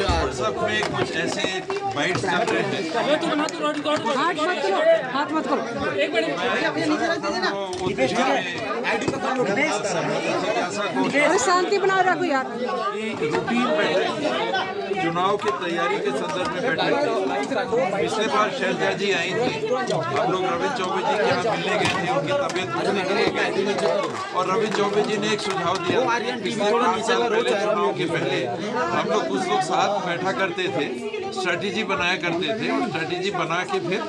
WhatsApp में कुछ ऐसे बाइट्स चल रहे हैं। हाथ मत करो। एक मिनट शांति बनाए रखो यार। रूटीन बैठक चुनाव की तैयारी के संदर्भ में बैठक पिछले बार शैलजा जी आई थी, हम लोग रविंद्र चौबे जी के यहाँ मिलने गए थे, उनकी तबीयत पूछने के लिए गए थे और रविंद्र चौबे जी ने एक सुझाव दिया पिछले 5 साल पहले चुनाव के पहले हम लोग कुछ लोग साथ बैठा करते थे, स्ट्रेटेजी बनाया करते थे और स्ट्रेटेजी बना के फिर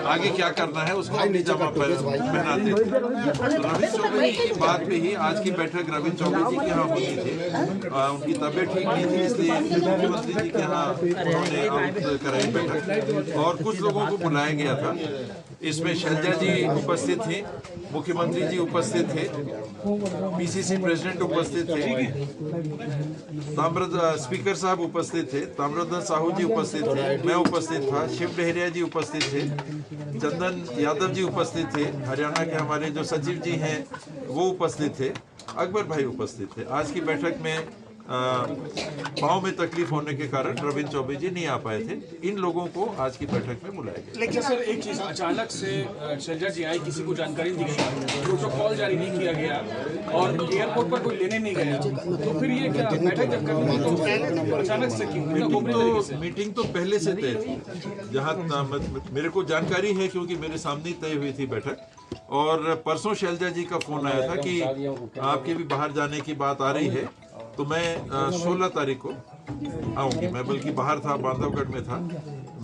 आगे क्या करना है उसको अपनी जमा पहनाते थे। तो रविंद्र चौबे जी की बात पे ही आज की बैठक रविंद्र चौबे जी के यहाँ होती थी। उनकी तबीयत ठीक नहीं थी, इसलिए मुख्यमंत्री जी के यहाँ उन्होंने आउट कराई बैठक और कुछ लोगों को बुलाया गया था। इसमें शैलजा जी उपस्थित थे, मुख्यमंत्री जी उपस्थित थे, पीसीसी प्रेसिडेंट उपस्थित थे, स्पीकर साहब उपस्थित थे, ताम्रध्वज साहू जी उपस्थित थे, मैं उपस्थित था, शिव डहरिया जी उपस्थित थे, चंदन यादव जी उपस्थित थे, हरियाणा के हमारे जो सचिव जी हैं वो उपस्थित थे, अकबर भाई उपस्थित थे। आज की बैठक में पाँव में तकलीफ होने के कारण रविंद्र चौबे जी नहीं आ पाए थे। इन लोगों को आज की बैठक में बुलाया गया। लेकिन सर एक चीज, अचानक से शैलजा जी आई, किसी को जानकारी नहीं दी, प्रोटोकॉल जारी नहीं किया गया और एयरपोर्ट पर कोई लेने नहीं गया, तो फिर ये क्या बैठक जब करनी तो अचानक से क्यों? मीटिंग तो पहले से तय थी, जहाँ मेरे को जानकारी है क्योंकि मेरे सामने तय हुई थी बैठक। और परसों शैलजा जी का फोन आया था कि आपके भी बाहर जाने की बात आ रही है, तो मैं 16 तारीख को आऊंगी। मैं बल्कि बाहर था, बांधवगढ़ में था,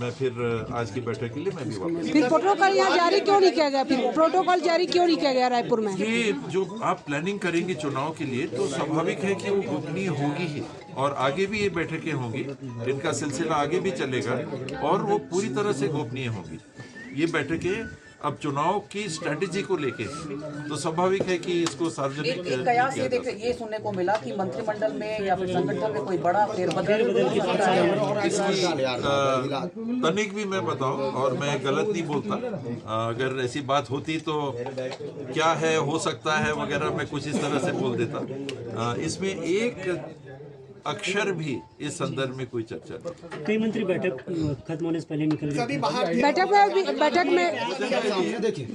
मैं फिर आज की बैठक के लिए मैं भी वापस। फिर प्रोटोकॉल यहाँ जारी क्यों नहीं किया गया? फिर प्रोटोकॉल जारी क्यों नहीं किया गया रायपुर में? ये जो आप प्लानिंग करेंगे चुनाव के लिए तो स्वाभाविक है कि वो गोपनीय होगी ही और आगे भी ये बैठकें होंगी, इनका सिलसिला आगे भी चलेगा और वो पूरी तरह से गोपनीय होंगी। ये बैठकें अब चुनाव की स्ट्रेटेजी को लेके तो स्वाभाविक है कि इसको सार्वजनिक कयास ये सुनने को मिला कि मंत्रिमंडल में या फिर संगठन में कोई बड़ा फेरबदल तनिक भी मैं बताऊं और मैं गलत नहीं बोलता, अगर ऐसी बात होती तो क्या है, हो सकता है वगैरह मैं कुछ इस तरह से बोल देता। इसमें एक अक्षर भी इस संदर्भ में कोई चर्चा नहीं। कई मंत्री बैठक खत्म होने से पहले निकल गए। बैठक में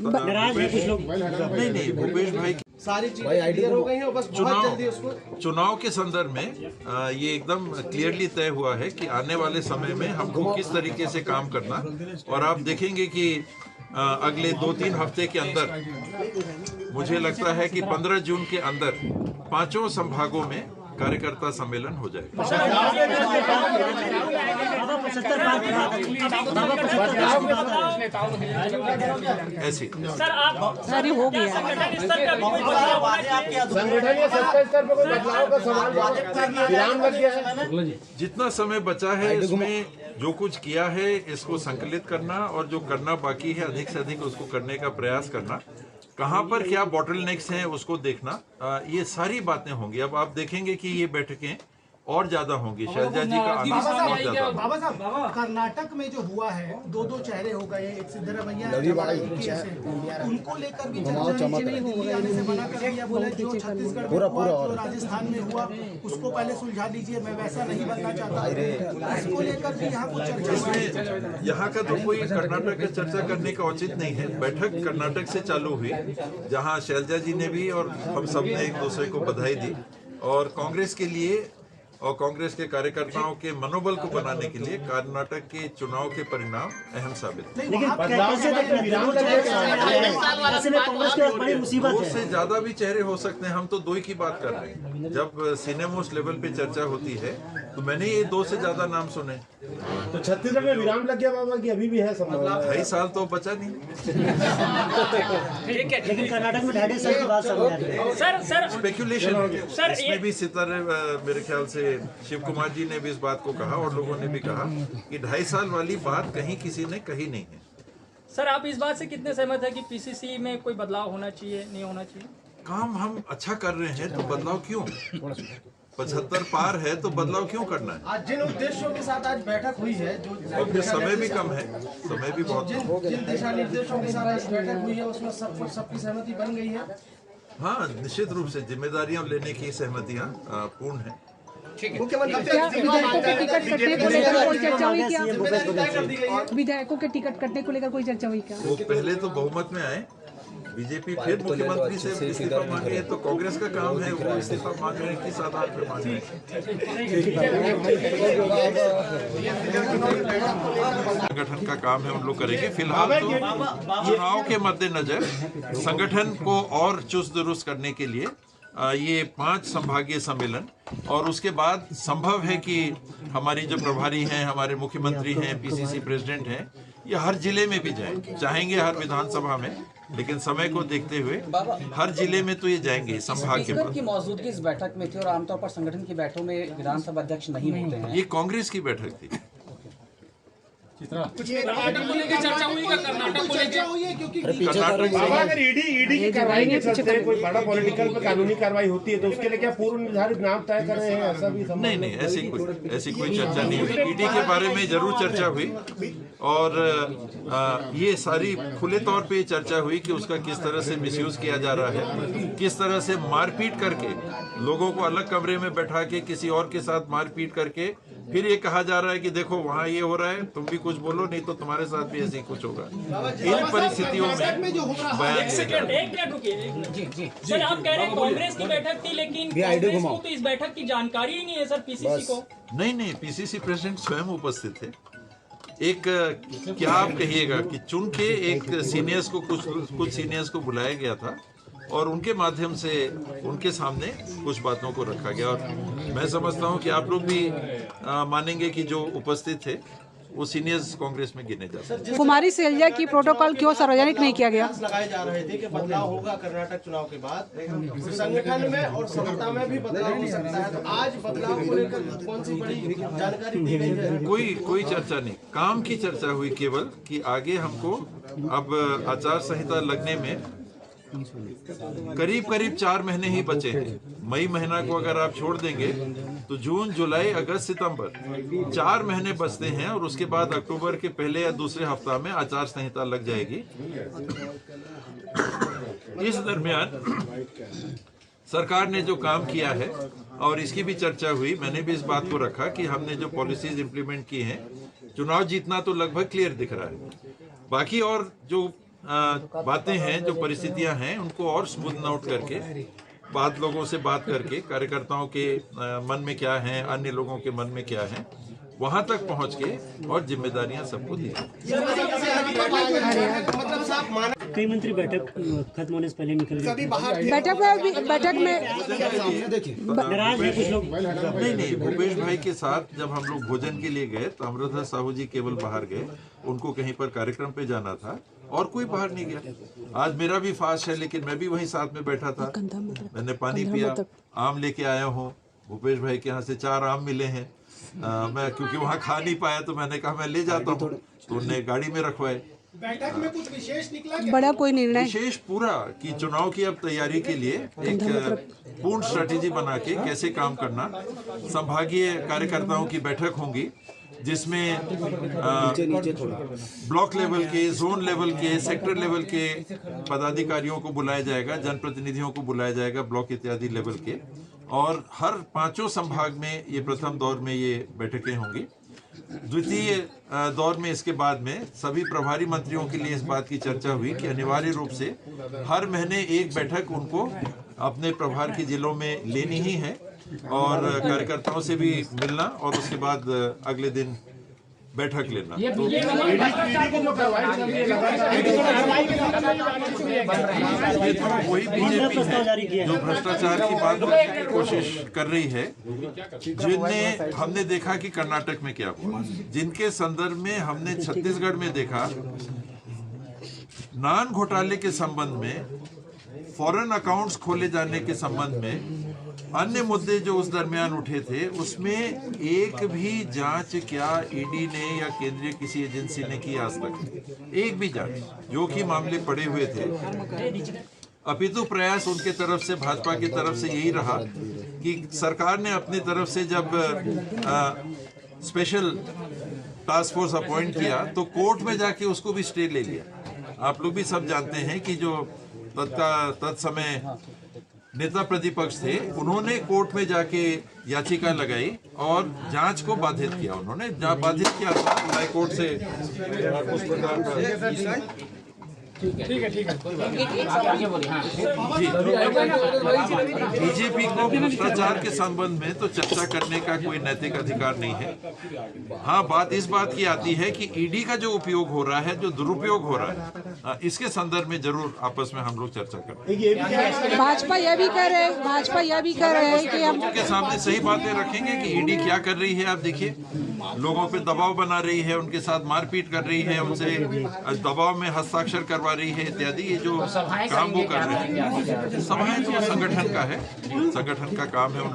नाराज है कुछ लोग। नहीं भूपेश भाई सारी चीजें हो गई हैं, बस बहुत जल्दी उसको चुनाव के संदर्भ में ये एकदम क्लियरली तय हुआ है कि आने वाले समय में हमको किस तरीके से काम करना, और आप देखेंगे कि अगले 2-3 हफ्ते के अंदर मुझे लगता है कि 15 जून के अंदर 5 संभागों में कार्यकर्ता सम्मेलन हो जाएगा। ऐसी सारी हो गया। संगठन या सत्ता स्तर पर कोई बदलाव का सवाल विराम लग गया है। जितना समय बचा है इसमें जो कुछ किया है इसको संकलित करना और जो करना बाकी है अधिक से अधिक उसको करने का प्रयास करना, कहाँ पर क्या बॉटलनेक्स हैं उसको देखना, ये सारी बातें होंगी। अब आप देखेंगे कि ये बैठकें और ज्यादा होंगी, शैलजा जी का आना और ज्यादा। बाबा साहब, कर्नाटक में जो हुआ है 2-2 चेहरे हो गए, एक सिद्धरामैया उनको लेकर भी चर्चा दिल्ली आने से मना कर दिया, बोले जो छत्तीसगढ़ में हुआ, जो राजस्थान में हुआ उसको पहले सुलझा दीजिए, मैं वैसा नहीं बनना चाहता। इसको लेकर भी यहाँ कुछ चर्चा। यहाँ का तो कोई कर्नाटक का चर्चा करने का उचित नहीं है। बैठक कर्नाटक से चालू हुई, जहाँ शैलजा जी ने भी और हम सब ने एक दूसरे को बधाई दी, और कांग्रेस के लिए और कांग्रेस के कार्यकर्ताओं के मनोबल को बनाने के लिए कर्नाटक के चुनाव के परिणाम अहम साबित। दो से ज्यादा भी चेहरे हो सकते हैं, हम तो 2 ही की बात कर रहे हैं। जब सीनियर मोस्ट लेवल पे चर्चा होती है तो मैंने ये 2 से ज्यादा नाम सुने। तो छत्तीसगढ़ में विराम लग गया बाबा की अभी भी है संभावना? 2.5 साल तो बचा नहीं। लेकिन कर्नाटक में 2.5 साल के बाद सर स्पेकुलेशन, इसमें भी सितारे मेरे ख्याल से शिव कुमार जी ने भी इस बात को कहा और लोगों ने भी कहा कि 2.5 साल वाली बात कहीं किसी ने कही नहीं है। सर आप इस बात से कितने सहमत है कि पीसीसी में कोई बदलाव होना चाहिए, नहीं होना चाहिए? काम हम अच्छा कर रहे हैं तो बदलाव क्यों? 75 पार है तो बदलाव क्यों करना है? आज जिन उद्देश्यों के साथ आज बैठक हुई है, जो और फिर समय भी कम है, समय भी बहुत कम है। जिन दिशा निर्देशों के साथ आज बैठक हुई है उसमें सबकी सहमति बन गई है। हाँ, निश्चित रूप से जिम्मेदारियां लेने की सहमतियां पूर्ण है। क्या विधायकों के टिकट कटने को लेकर कोई चर्चा हुई क्या? विधायकों के टिकट कटने को लेकर कोई चर्चा हुई क्या? वो पहले तो बहुमत में आए, बीजेपी फिर मुख्यमंत्री से इस्तीफा मांगे, तो कांग्रेस का काम है वो इस्तीफा मांगने किस आधार पर मांगे। संगठन का काम है, उन लोग करेंगे। फिलहाल तो चुनाव के मद्देनजर संगठन को और चुस्त दुरुस्त करने के लिए ये 5 संभागीय सम्मेलन, और उसके बाद संभव है कि हमारी जो प्रभारी हैं, हमारे मुख्यमंत्री हैं, पीसीसी प्रेसिडेंट हैं, ये हर जिले में भी जाएंगे, चाहेंगे हर विधानसभा में, लेकिन समय को देखते हुए हर जिले में तो ये जाएंगे संभाग के स्पीकर की मौजूदगी इस बैठक में थी और आमतौर पर संगठन की बैठकों में विधानसभा अध्यक्ष नहीं होते हैं। ये कांग्रेस की बैठक थी। कर्नाटक को लेकर चर्चा हुई क्या? कर्नाटक को लेकर क्योंकि अगर ईडी की कार्रवाई के चलते कोई बड़ा पॉलिटिकल पे कानूनी कार्रवाई होती है तो उसके लिए क्या पूर्व निर्धारित नाम तय कर रहे हैं? ऐसा भी नहीं, ऐसी कोई चर्चा नहीं हुई। ईडी के बारे में जरूर चर्चा हुई, और ये सारी खुले तौर पे चर्चा हुई कि उसका किस तरह से मिसयूज किया जा रहा है, किस तरह से मारपीट करके लोगों को अलग कमरे में बैठा के किसी और के साथ मारपीट करके फिर ये कहा जा रहा है कि देखो वहाँ ये हो रहा है, तुम भी कुछ बोलो नहीं तो तुम्हारे साथ भी ऐसे ही कुछ होगा। इन परिस्थितियों में एक मिनट रुकिए सर, आप कह रहे हैं कांग्रेस की बैठक थी, लेकिन कांग्रेस को तो इस बैठक की जानकारी ही नहीं है सर, पीसीसी को। नहीं, पीसीसी प्रेसिडेंट स्वयं उपस्थित थे। एक क्या आप कहिएगा कि चुन के एक सीनियर्स को कुछ सीनियर्स को बुलाया गया था और उनके माध्यम से उनके सामने कुछ बातों को रखा गया, और मैं समझता हूं कि आप लोग भी मानेंगे कि जो उपस्थित थे वो सीनियर्स कांग्रेस में गिने जाते हैं। कुमारी शैलजा की प्रोटोकॉल क्यों सार्वजनिक नहीं किया गया? लगाए जा रहे थे कि बदलाव होगा कर्नाटक चुनाव के बाद, संगठन में और सत्ता में भी बदलाव हो सकता है, तो आज बदलाव को लेकर कौन सी बड़ी जानकारी दी गई है? कोई चर्चा नहीं, काम की चर्चा हुई केवल कि आगे हमको अब आचार संहिता लगने में करीब 4 महीने ही बचे हैं। मई महीना को अगर आप छोड़ देंगे तो जून, जुलाई, अगस्त, सितंबर 4 महीने बचते हैं, और उसके बाद अक्टूबर के पहले या दूसरे हफ्ता में आचार संहिता लग जाएगी। इस दरमियान सरकार ने जो काम किया है, और इसकी भी चर्चा हुई, मैंने भी इस बात को रखा कि हमने जो पॉलिसीज इंप्लीमेंट की हैं, चुनाव जीतना तो लगभग क्लियर दिख रहा है, बाकी और जो बातें हैं, जो परिस्थितियां हैं, उनको और स्मूथ आउट करके लोगों से बात करके कार्यकर्ताओं के मन में क्या है, अन्य लोगों के मन में क्या है, वहां तक पहुंच के और जिम्मेदारियां सबको दी। कई मंत्री बैठक खत्म होने से पहले निकल गए। बैठक में नाराज है कुछ लोग। नहीं, भूपेश भाई के साथ जब हम लोग भोजन के लिए गए तो अमृता साहू जी केवल बाहर गए, उनको कहीं पर कार्यक्रम पे जाना था और कोई बाहर नहीं गया। आज मेरा भी फास्ट है, लेकिन मैं भी वहीं साथ में बैठा था, मैंने पानी पिया, आम लेके आया हूँ, भूपेश भाई के यहाँ से 4 आम मिले हैं। मैं क्योंकि वहाँ खा नहीं पाया तो मैंने कहा मैं ले जाता हूँ, तो उन्हें गाड़ी में रखवाए। बैठक में कुछ विशेष निकला? बड़ा कोई निर्णय विशेष पूरा कि चुनाव की अब तैयारी के लिए एक पूर्ण स्ट्रेटेजी बना के कैसे काम करना। संभागीय कार्यकर्ताओं की बैठक होंगी जिसमें ब्लॉक लेवल के, जोन लेवल के, सेक्टर लेवल के पदाधिकारियों को बुलाया जाएगा, जनप्रतिनिधियों को बुलाया जाएगा, ब्लॉक इत्यादि लेवल के, और हर 5 संभाग में ये प्रथम दौर में ये बैठकें होंगी। द्वितीय दौर में इसके बाद में सभी प्रभारी मंत्रियों के लिए इस बात की चर्चा हुई कि अनिवार्य रूप से हर महीने एक बैठक उनको अपने प्रभार के जिलों में लेनी ही है, और कार्यकर्ताओं से भी मिलना, और उसके बाद अगले दिन बैठक लेना। वही बीजेपी है जो भ्रष्टाचार की बात करने की कोशिश कर रही है, जिनने हमने देखा कि कर्नाटक में क्या हुआ, जिनके संदर्भ में हमने छत्तीसगढ़ में देखा, नान घोटाले के संबंध में, फॉरेन अकाउंट्स खोले जाने के संबंध में, अन्य मुद्दे जो उस दरमियान उठे थे, उसमें एक भी जांच क्या ईडी ने या केंद्रीय किसी एजेंसी ने की आज तक? एक भी जांच, जो कि मामले पड़े हुए थे। अपितु प्रयास उनके तरफ से, भाजपा की तरफ से यही रहा कि सरकार ने अपनी तरफ से जब स्पेशल टास्क फोर्स अपॉइंट किया तो कोर्ट में जाके उसको भी स्टे ले लिया। आप लोग भी सब जानते हैं कि जो तत्समय नेता प्रतिपक्ष थे, उन्होंने कोर्ट में जाके याचिका लगाई और जांच को बाधित किया। उन्होंने बाधित किया हाई कोर्ट से उस प्रकार का। बीजेपी को भ्रष्टाचार के संबंध में तो चर्चा करने का कोई नैतिक अधिकार नहीं है। हाँ, बात इस बात की आती है कि ईडी का जो उपयोग हो रहा है, जो दुरुपयोग हो रहा है, इसके संदर्भ में जरूर आपस में हम लोग चर्चा करते हैं। भाजपा यह भी कह रहे हैं कि हम उनके सामने सही बातें रखेंगे कि ईडी क्या कर रही है। आप देखिए, लोगों पे दबाव बना रही है, उनके साथ मारपीट कर रही है, उनसे दबाव में हस्ताक्षर करवा रही है इत्यादि। ये जो काम वो कर रहे हैं, सभाएं तो संगठन का है, संगठन का काम है। उन लोग